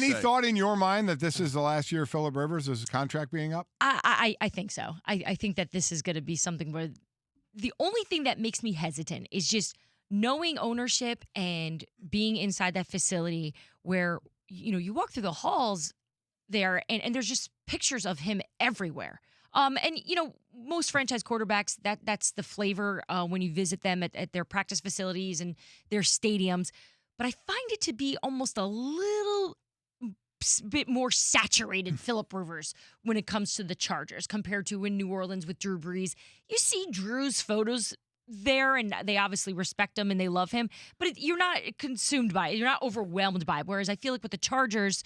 Any thought in your mind that this is the last year of Phillip Rivers, his contract being up? I think so. I think that this is going to be something where the only thing that makes me hesitant is just knowing ownership and being inside that facility where, you walk through the halls there and there's just pictures of him everywhere. And, most franchise quarterbacks, that's the flavor when you visit them at their practice facilities and their stadiums. But I find it to be almost a little bit more saturated Phillip Rivers when it comes to the Chargers compared to in New Orleans with Drew Brees. You see Drew's photos there, and they obviously respect him and they love him, but you're not consumed by it. You're not overwhelmed by it. Whereas I feel like with the Chargers,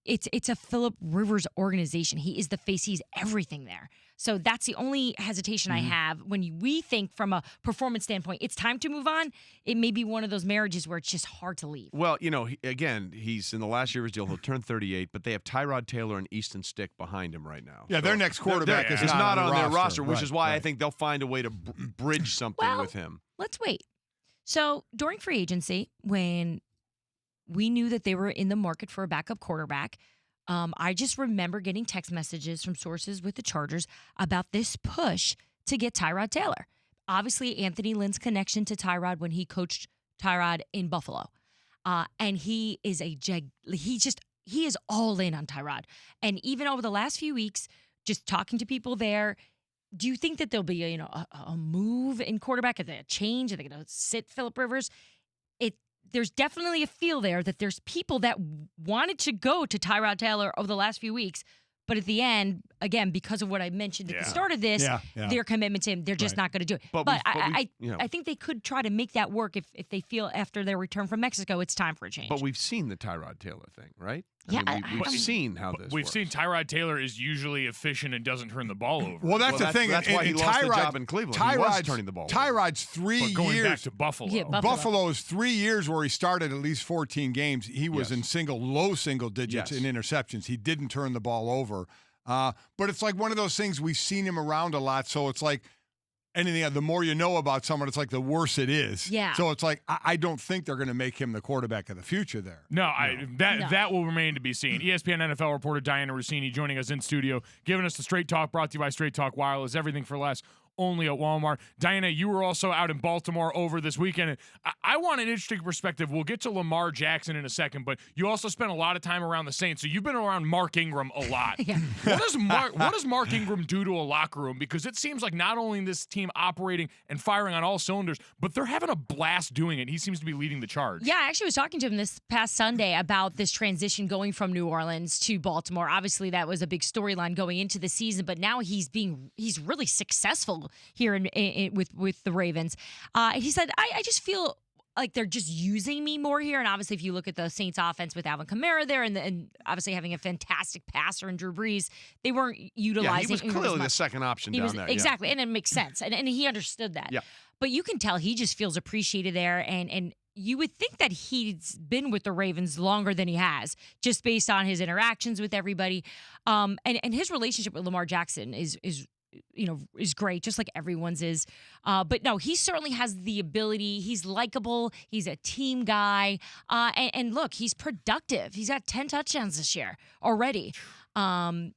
it's a Phillip Rivers organization. He is the face. He's everything there. So that's the only hesitation I have when we think from a performance standpoint, it's time to move on. It may be one of those marriages where it's just hard to leave. Well, he's in the last year of his deal. He'll turn 38, but they have Tyrod Taylor and Easton Stick behind him right now. Yeah, their next quarterback is not on their roster, which right, is why I think they'll find a way to bridge something with him. Let's wait. So during free agency, when we knew that they were in the market for a backup quarterback, I just remember getting text messages from sources with the Chargers about this push to get Tyrod Taylor. Obviously, Anthony Lynn's connection to Tyrod when he coached Tyrod in Buffalo. And he is he is all in on Tyrod. And even over the last few weeks, just talking to people there, do you think that there'll be a move in quarterback? Are they a change? Are they going to sit Phillip Rivers? There's definitely a feel there that there's people that wanted to go to Tyrod Taylor over the last few weeks, but at the end, again, because of what I mentioned at the start of this, their commitment to him, they're just not going to do it. But I think they could try to make that work if they feel after their return from Mexico, it's time for a change. But we've seen the Tyrod Taylor thing, right? We've seen how this We've works. seen Tyrod Taylor is usually efficient and doesn't turn the ball over. Well, that's the thing. That's why he lost the job in Cleveland. He was turning the ball over. Tyrod's 3 years. But going back to Buffalo. Yeah, Buffalo's 3 years where he started at least 14 games. He was in low single digits in interceptions. He didn't turn the ball over. But it's like one of those things, we've seen him around a lot, so it's like anything, the more you know about someone, it's like the worse it is. Yeah. So it's like, I don't think they're going to make him the quarterback of the future there. That will remain to be seen. ESPN NFL reporter Dianna Russini joining us in studio, giving us the Straight Talk, brought to you by Straight Talk Wireless, everything for less, only at Walmart. Dianna, you were also out in Baltimore over this weekend. I want an interesting perspective. We'll get to Lamar Jackson in a second, but you also spent a lot of time around the Saints, so you've been around Mark Ingram a lot. What does Mark Ingram do to a locker room? Because it seems like not only this team operating and firing on all cylinders, but they're having a blast doing it. He seems to be leading the charge. Yeah, I actually was talking to him this past Sunday about this transition going from New Orleans to Baltimore. Obviously, that was a big storyline going into the season, but now he's really successful here with the Ravens. He said, I just feel like they're just using me more here. And obviously, if you look at the Saints offense with Alvin Kamara there and obviously having a fantastic passer in Drew Brees, they weren't utilizing. Yeah, he was clearly the second option down there. Exactly. And it makes sense. And he understood that. Yeah. But you can tell he just feels appreciated there. And you would think that he's been with the Ravens longer than he has, just based on his interactions with everybody. And his relationship with Lamar Jackson is great, just like everyone's is. But no, he certainly has the ability. He's likable. He's a team guy. And look, he's productive. He's got 10 touchdowns this year already. And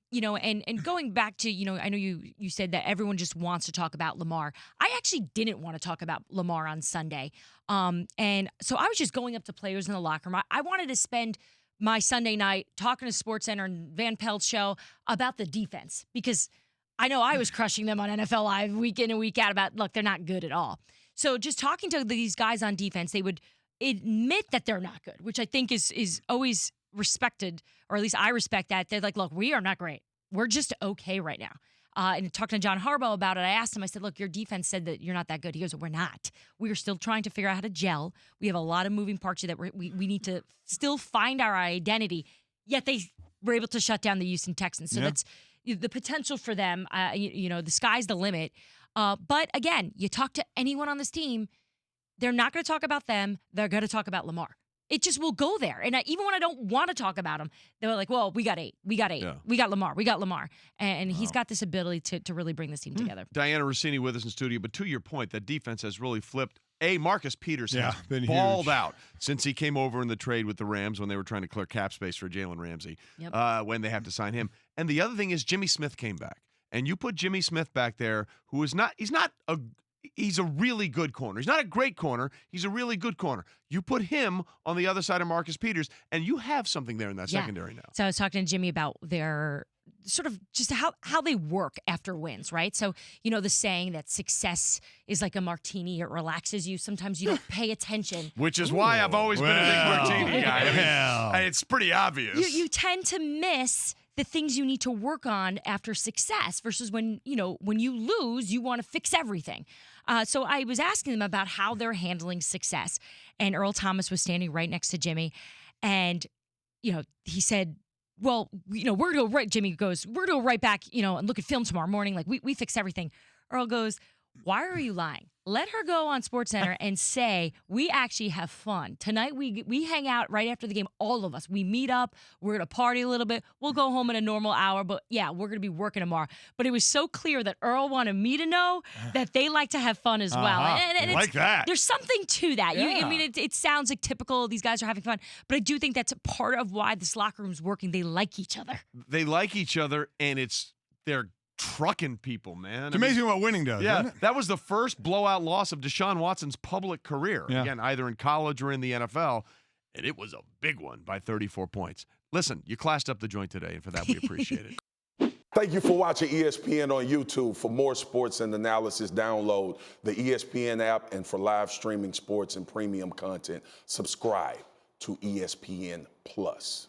going back to, I know you said that everyone just wants to talk about Lamar. I actually didn't want to talk about Lamar on Sunday. And so I was just going up to players in the locker room. I wanted to spend my Sunday night talking to SportsCenter and Van Pelt's show about the defense, because I know I was crushing them on NFL Live week in and week out about, look, they're not good at all. So just talking to these guys on defense, they would admit that they're not good, which I think is always respected, or at least I respect that. They're like, look, we are not great. We're just okay right now. And talking to John Harbaugh about it, I asked him, I said, look, your defense said that you're not that good. He goes, we're not. We are still trying to figure out how to gel. We have a lot of moving parts that we need to still find our identity, yet they were able to shut down the Houston Texans. So that's the potential for them. The sky's the limit. But again, you talk to anyone on this team, they're not going to talk about them. They're going to talk about Lamar. It just will go there. And even when I don't want to talk about him, they're like, well, we got 8. We got 8. Yeah. We got Lamar. And he's got this ability to really bring this team together. Dianna Russini with us in studio. But to your point, that defense has really flipped. Marcus Peters has been balled huge. out since he came over in the trade with the Rams when they were trying to clear cap space for Jalen Ramsey when they have to sign him. And the other thing is Jimmy Smith came back. And you put Jimmy Smith back there, who is he's a really good corner. He's not a great corner. He's a really good corner. You put him on the other side of Marcus Peters, and you have something there in that secondary now. So I was talking to Jimmy about their sort of just how they work after wins, right? So, the saying that success is like a martini, it relaxes you. Sometimes you don't pay attention. Which is why I've always been a big martini guy. I mean, it's pretty obvious. You tend to miss the things you need to work on after success versus when you lose, you want to fix everything. So I was asking them about how they're handling success. And Earl Thomas was standing right next to Jimmy. And, he said, well, we're going to go right. Jimmy goes, we're going to go right back, and look at film tomorrow morning. Like we fix everything. Earl goes, why are you lying? Let her go on SportsCenter and say, we actually have fun. Tonight we hang out right after the game, all of us. We meet up. We're going to party a little bit. We'll go home in a normal hour. But, yeah, we're going to be working tomorrow. But it was so clear that Earl wanted me to know that they like to have fun as well. And like that. There's something to that. Yeah. It sounds like typical. These guys are having fun. But I do think that's part of why this locker room's working. They like each other. They like each other, and they're trucking people, man. It's amazing what winning does. Yeah, isn't it? that was the first blowout loss of Deshaun Watson's public career. Yeah. Again, either in college or in the NFL, and it was a big one by 34 points. Listen, you classed up the joint today, and for that we appreciate it. Thank you for watching ESPN on YouTube. For more sports and analysis, download the ESPN app, and for live streaming sports and premium content, subscribe to ESPN Plus.